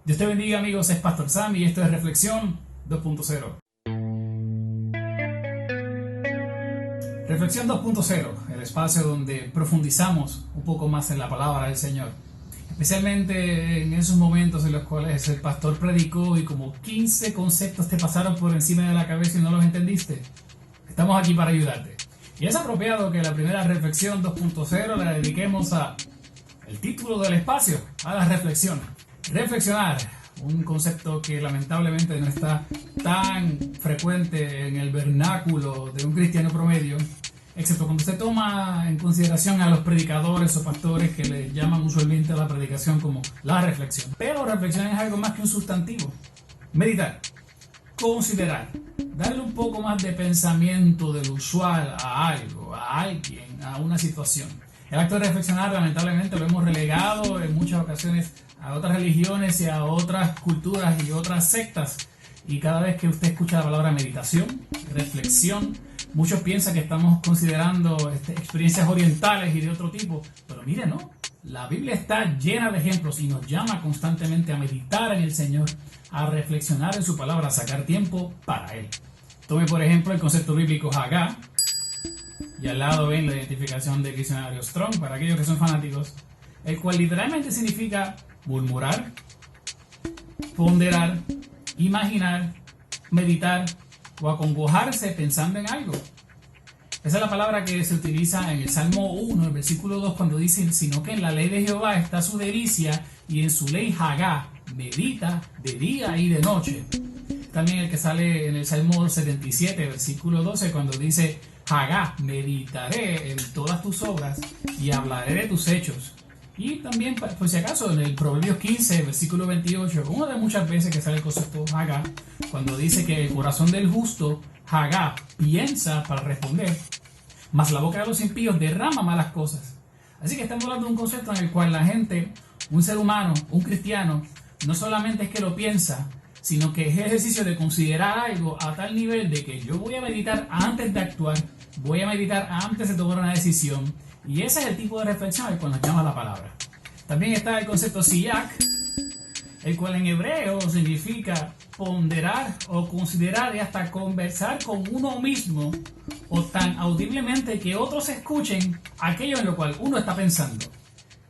Dios te bendiga, amigos, es Pastor Sam y esto es Reflexión 2.0. Reflexión 2.0, el espacio donde profundizamos un poco más en la palabra del Señor. Especialmente en esos momentos en los cuales el pastor predicó y como 15 conceptos te pasaron por encima de la cabeza y no los entendiste. Estamos aquí para ayudarte. Y es apropiado que la primera Reflexión 2.0 la dediquemos a el título del espacio, a la reflexión. Reflexionar, un concepto que lamentablemente no está tan frecuente en el vernáculo de un cristiano promedio, excepto cuando se toma en consideración a los predicadores o pastores que le llaman usualmente a la predicación como la reflexión. Pero reflexión es algo más que un sustantivo. Meditar, considerar, darle un poco más de pensamiento del usual a algo, a alguien, a una situación. El acto de reflexionar lamentablemente lo hemos relegado en muchas ocasiones a otras religiones y a otras culturas y otras sectas. Y cada vez que usted escucha la palabra meditación, reflexión, muchos piensan que estamos considerando experiencias orientales y de otro tipo. Pero mire, no. La Biblia está llena de ejemplos y nos llama constantemente a meditar en el Señor, a reflexionar en su palabra, a sacar tiempo para Él. Tome por ejemplo el concepto bíblico Hagá, y al lado ven la identificación del diccionario Strong para aquellos que son fanáticos, el cual literalmente significa murmurar, ponderar, imaginar, meditar o acongojarse pensando en algo. Esa es la palabra que se utiliza en el Salmo 1, el versículo 2, cuando dice: sino que en la ley de Jehová está su delicia, y en su ley Hagá medita de día y de noche. También el que sale en el Salmo 77, versículo 12, cuando dice: Hagá, meditaré en todas tus obras y hablaré de tus hechos. Y también, por si acaso, en el Proverbios 15, versículo 28, una de muchas veces que sale el concepto Hagá, cuando dice que el corazón del justo, Hagá, piensa para responder, mas la boca de los impíos derrama malas cosas. Así que estamos hablando de un concepto en el cual la gente, un ser humano, un cristiano, no solamente es que lo piensa, sino que es el ejercicio de considerar algo a tal nivel de que yo voy a meditar antes de actuar, voy a meditar antes de tomar una decisión. Y ese es el tipo de reflexión al cual nos llama la palabra. También está el concepto siyak, el cual en hebreo significa ponderar o considerar y hasta conversar con uno mismo, o tan audiblemente que otros escuchen aquello en lo cual uno está pensando.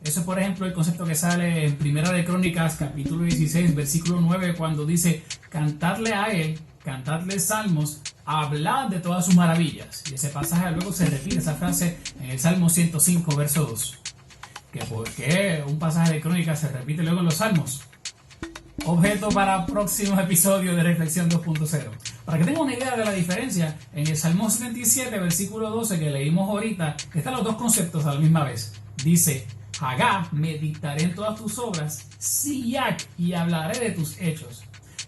Eso es, por ejemplo, el concepto que sale en Primera de Crónicas, capítulo 16, versículo 9, cuando dice: cantadle a él, cantadle salmos, hablad de todas sus maravillas. Y ese pasaje luego se repite, esa frase, en el Salmo 105, verso 2. ¿Que por qué un pasaje de Crónicas se repite luego en los Salmos? Objeto para próximos episodios de Reflexión 2.0. Para que tengan una idea de la diferencia, en el Salmo 77, versículo 12, que leímos ahorita, están los dos conceptos a la misma vez. Dice: Hagá, meditaré en todas tus obras, siyak, y hablaré de tus hechos.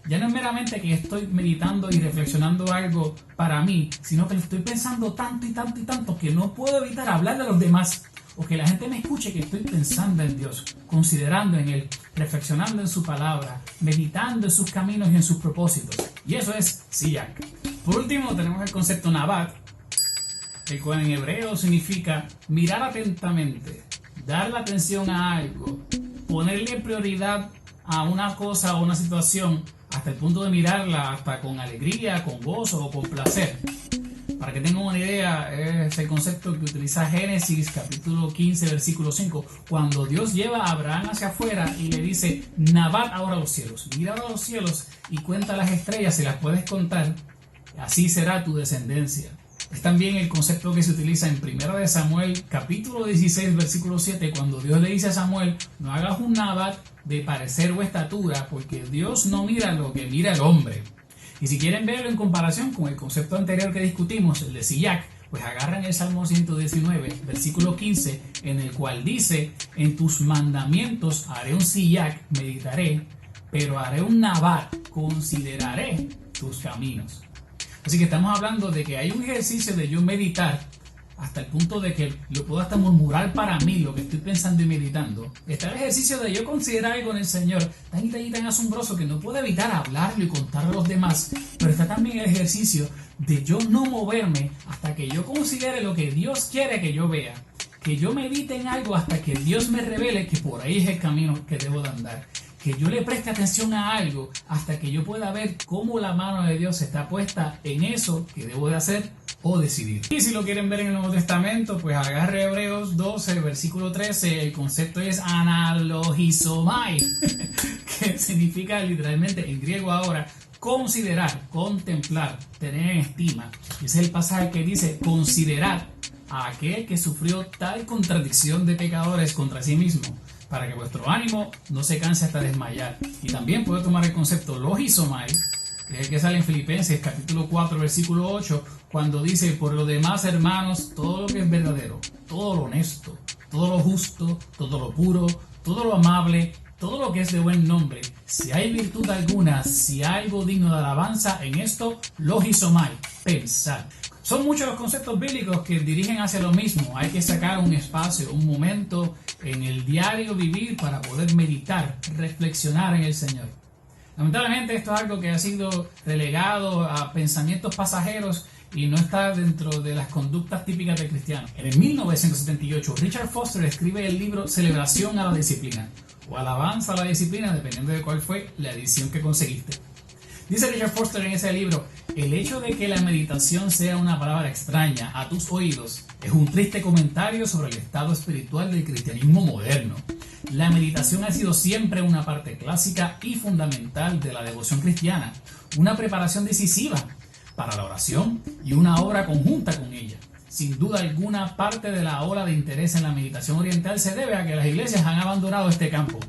Ya no es meramente que estoy meditando y reflexionando algo para mí, sino que le estoy pensando tanto y tanto y tanto que no puedo evitar hablar de los demás, o que la gente me escuche que estoy pensando en Dios, considerando en Él, reflexionando en su palabra, meditando en sus caminos y en sus propósitos. Y eso es siyak. Por último tenemos el concepto nabat, el cual en hebreo significa mirar atentamente, darle atención a algo, ponerle prioridad a una cosa o una situación hasta el punto de mirarla hasta con alegría, con gozo o con placer. Para que tengan una idea, es el concepto que utiliza Génesis capítulo 15, versículo 5, cuando Dios lleva a Abraham hacia afuera y le dice: Nabat ahora los cielos, mira ahora los cielos y cuenta las estrellas, si las puedes contar, así será tu descendencia. Es también el concepto que se utiliza en 1 de Samuel capítulo 16, versículo 7, cuando Dios le dice a Samuel: no hagas un nabat de parecer o estatura, porque Dios no mira lo que mira el hombre. Y si quieren verlo en comparación con el concepto anterior que discutimos, el de siyak, pues agarran el Salmo 119, versículo 15, en el cual dice: en tus mandamientos haré un siyak, meditaré, pero haré un nabat, consideraré tus caminos. Así que estamos hablando de que hay un ejercicio de yo meditar hasta el punto de que lo puedo hasta murmurar para mí lo que estoy pensando y meditando. Está el ejercicio de yo considerar algo en el Señor tan y tan y tan asombroso que no puedo evitar hablarlo y contarlo a los demás. Pero está también el ejercicio de yo no moverme hasta que yo considere lo que Dios quiere que yo vea, que yo medite en algo hasta que Dios me revele que por ahí es el camino que debo de andar, que yo le preste atención a algo hasta que yo pueda ver cómo la mano de Dios está puesta en eso que debo de hacer o decidir. Y si lo quieren ver en el Nuevo Testamento, pues agarre Hebreos 12, versículo 13. El concepto es analogizomai, que significa literalmente en griego ahora considerar, contemplar, tener en estima. Ese es el pasaje que dice: considerad a aquel que sufrió tal contradicción de pecadores contra sí mismo, para que vuestro ánimo no se canse hasta desmayar. Y también puede tomar el concepto logizomai, que es el que sale en Filipenses capítulo 4 versículo 8, cuando dice: por lo demás, hermanos, todo lo que es verdadero, todo lo honesto, todo lo justo, todo lo puro, todo lo amable, todo lo que es de buen nombre, si hay virtud alguna, si hay algo digno de alabanza, en esto logizomai, pensar. Son muchos los conceptos bíblicos que dirigen hacia lo mismo. Hay que sacar un espacio, un momento en el diario vivir para poder meditar, reflexionar en el Señor. Lamentablemente esto es algo que ha sido relegado a pensamientos pasajeros y no está dentro de las conductas típicas del cristiano. En el 1978, Richard Foster escribe el libro Celebración a la Disciplina, o Alabanza a la Disciplina, dependiendo de cuál fue la edición que conseguiste. Dice Richard Foster en ese libro: el hecho de que la meditación sea una palabra extraña a tus oídos es un triste comentario sobre el estado espiritual del cristianismo moderno. La meditación ha sido siempre una parte clásica y fundamental de la devoción cristiana, una preparación decisiva para la oración y una obra conjunta con ella. Sin duda alguna, parte de la ola de interés en la meditación oriental se debe a que las iglesias han abandonado este campo.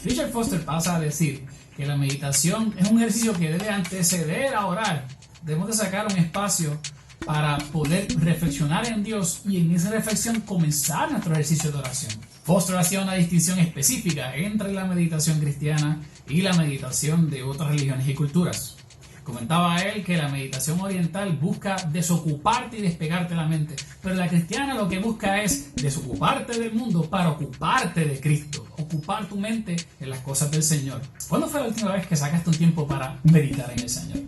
Richard Foster pasa a decir que la meditación es un ejercicio que debe anteceder a orar. Debemos de sacar un espacio para poder reflexionar en Dios y en esa reflexión comenzar nuestro ejercicio de oración. Foster hacía una distinción específica entre la meditación cristiana y la meditación de otras religiones y culturas. Comentaba él que la meditación oriental busca desocuparte y despegarte la mente, pero la cristiana lo que busca es desocuparte del mundo para ocuparte de Cristo, ocupar tu mente en las cosas del Señor. ¿Cuándo fue la última vez que sacaste un tiempo para meditar en el Señor?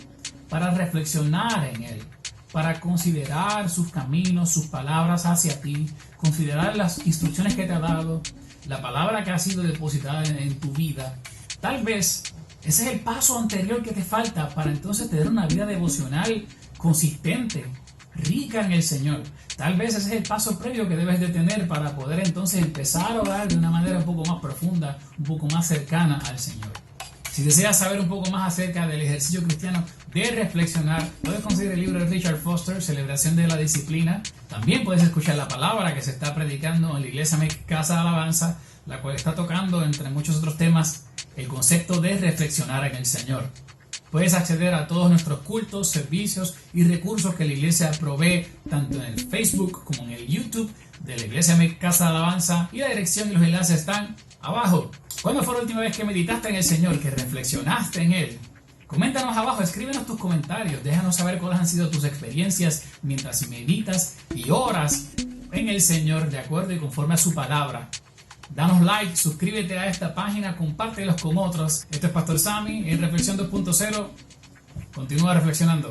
Para reflexionar en Él, para considerar sus caminos, sus palabras hacia ti, considerar las instrucciones que te ha dado, la palabra que ha sido depositada en tu vida. Tal vez ese es el paso anterior que te falta para entonces tener una vida devocional consistente, rica en el Señor. Tal vez ese es el paso previo que debes de tener para poder entonces empezar a orar de una manera un poco más profunda, un poco más cercana al Señor. Si deseas saber un poco más acerca del ejercicio cristiano de reflexionar, puedes conseguir el libro de Richard Foster, Celebración de la Disciplina. También puedes escuchar la palabra que se está predicando en la Iglesia Casa de Alabanza, la cual está tocando, entre muchos otros temas, el concepto de reflexionar en el Señor. Puedes acceder a todos nuestros cultos, servicios y recursos que la iglesia provee, tanto en el Facebook como en el YouTube de la Iglesia Casa de Alabanza, y la dirección y los enlaces están abajo. ¿Cuándo fue la última vez que meditaste en el Señor, que reflexionaste en Él? Coméntanos abajo, escríbenos tus comentarios, déjanos saber cuáles han sido tus experiencias mientras meditas y oras en el Señor de acuerdo y conforme a su palabra. Danos like, suscríbete a esta página, compártelos con otros. Esto es Pastor Sammy en Reflexión 2.0. Continúa reflexionando.